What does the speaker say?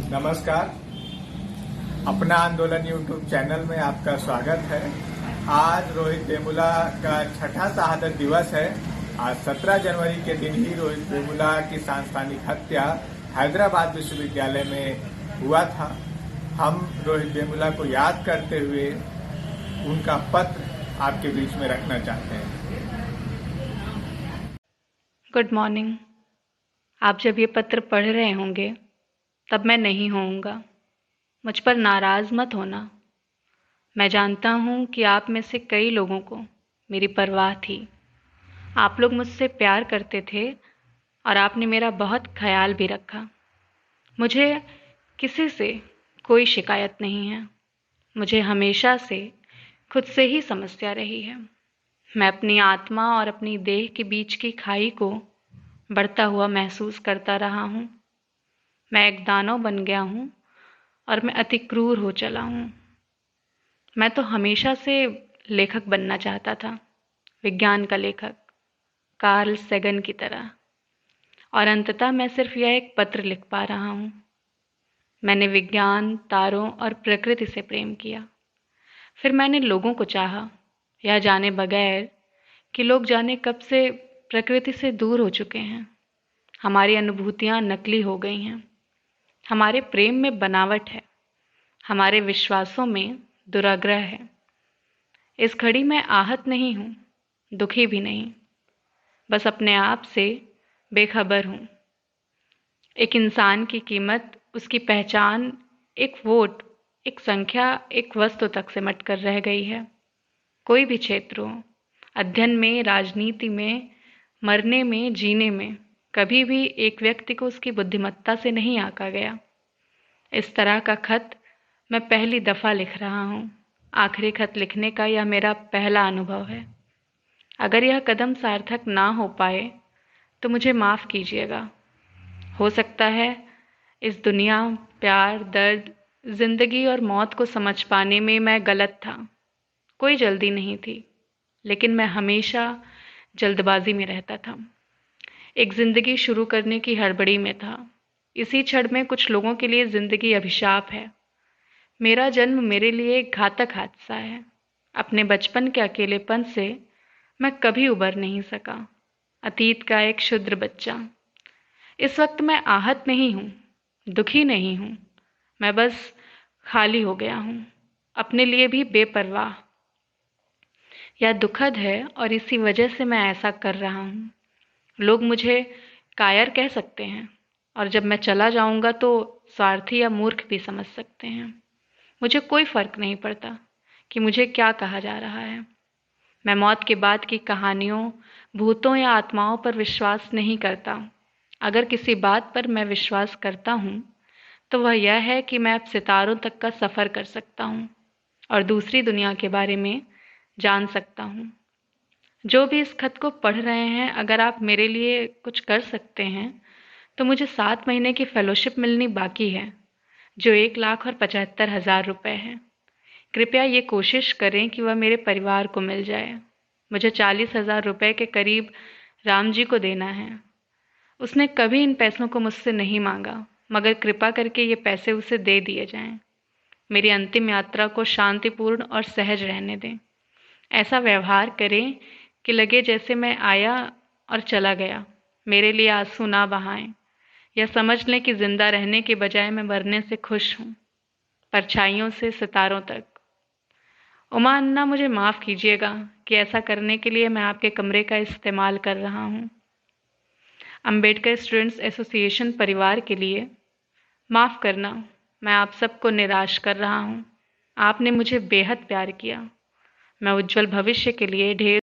नमस्कार। अपना आंदोलन यूट्यूब चैनल में आपका स्वागत है। आज रोहित वेमुला का छठा शहादत दिवस है। आज 17 जनवरी के दिन ही रोहित वेमुला की सांस्थानिक हत्या हैदराबाद विश्वविद्यालय में हुआ था। हम रोहित वेमुला को याद करते हुए उनका पत्र आपके बीच में रखना चाहते हैं। Good morning. आप जब ये पत्र पढ़ रहे होंगे तब मैं नहीं होऊंगा। मुझ पर नाराज़ मत होना। मैं जानता हूँ कि आप में से कई लोगों को मेरी परवाह थी। आप लोग मुझसे प्यार करते थे और आपने मेरा बहुत ख्याल भी रखा। मुझे किसी से कोई शिकायत नहीं है। मुझे हमेशा से खुद से ही समस्या रही है। मैं अपनी आत्मा और अपनी देह के बीच की खाई को बढ़ता हुआ महसूस करता रहा हूँ। मैं एक दानव बन गया हूँ और मैं अति क्रूर हो चला हूँ। मैं तो हमेशा से लेखक बनना चाहता था, विज्ञान का लेखक, कार्ल सेगन की तरह। और अंततः मैं सिर्फ यह एक पत्र लिख पा रहा हूँ। मैंने विज्ञान, तारों और प्रकृति से प्रेम किया। फिर मैंने लोगों को चाहा, यह जाने बगैर कि लोग जाने कब से प्रकृति से दूर हो चुके हैं। हमारी अनुभूतियाँ नकली हो गई हैं। हमारे प्रेम में बनावट है। हमारे विश्वासों में दुराग्रह है। इस घड़ी मैं आहत नहीं हूँ, दुखी भी नहीं, बस अपने आप से बेखबर हूँ। एक इंसान की कीमत, उसकी पहचान, एक वोट, एक संख्या, एक वस्तु तक सिमट कर रह गई है। कोई भी क्षेत्र हो, अध्ययन में, राजनीति में, मरने में, जीने में, कभी भी एक व्यक्ति को उसकी बुद्धिमत्ता से नहीं आंका गया। इस तरह का खत मैं पहली दफ़ा लिख रहा हूँ। आखिरी खत लिखने का यह मेरा पहला अनुभव है। अगर यह कदम सार्थक ना हो पाए तो मुझे माफ़ कीजिएगा। हो सकता है इस दुनिया, प्यार, दर्द, जिंदगी और मौत को समझ पाने में मैं गलत था। कोई जल्दी नहीं थी, लेकिन मैं हमेशा जल्दबाजी में रहता था। एक जिंदगी शुरू करने की हड़बड़ी में था। इसी क्षण में कुछ लोगों के लिए जिंदगी अभिशाप है। मेरा जन्म मेरे लिए एक घातक हादसा है। अपने बचपन के अकेलेपन से मैं कभी उबर नहीं सका। अतीत का एक क्षुद्र बच्चा। इस वक्त मैं आहत नहीं हूँ, दुखी नहीं हूँ। मैं बस खाली हो गया हूँ, अपने लिए भी बेपरवाह। यह दुखद है और इसी वजह से मैं ऐसा कर रहा हूँ। लोग मुझे कायर कह सकते हैं और जब मैं चला जाऊंगा तो स्वार्थी या मूर्ख भी समझ सकते हैं। मुझे कोई फर्क नहीं पड़ता कि मुझे क्या कहा जा रहा है। मैं मौत के बाद की कहानियों, भूतों या आत्माओं पर विश्वास नहीं करता। अगर किसी बात पर मैं विश्वास करता हूँ तो वह यह है कि मैं अब सितारों तक का सफ़र कर सकता हूँ और दूसरी दुनिया के बारे में जान सकता हूँ। जो भी इस खत को पढ़ रहे हैं, अगर आप मेरे लिए कुछ कर सकते हैं तो मुझे 7 महीने की फेलोशिप मिलनी बाकी है, जो 1,75,000 रुपये है। कृपया ये कोशिश करें कि वह मेरे परिवार को मिल जाए। मुझे 40,000 रुपये के करीब राम जी को देना है। उसने कभी इन पैसों को मुझसे नहीं मांगा, मगर कृपा करके ये पैसे उसे दे दिए जाएं। मेरी अंतिम यात्रा को शांतिपूर्ण और सहज रहने दें। ऐसा व्यवहार करें कि लगे जैसे मैं आया और चला गया। मेरे लिए आंसू ना बहाएं। यह समझ लें कि जिंदा रहने के बजाय मैं मरने से खुश हूँ, परछाइयों से सितारों तक। उमा अन्ना, मुझे माफ़ कीजिएगा कि ऐसा करने के लिए मैं आपके कमरे का इस्तेमाल कर रहा हूँ। अंबेडकर स्टूडेंट्स एसोसिएशन परिवार के लिए माफ़ करना, मैं आप सबको निराश कर रहा हूँ। आपने मुझे बेहद प्यार किया। मैं उज्जवल भविष्य के लिए ढेर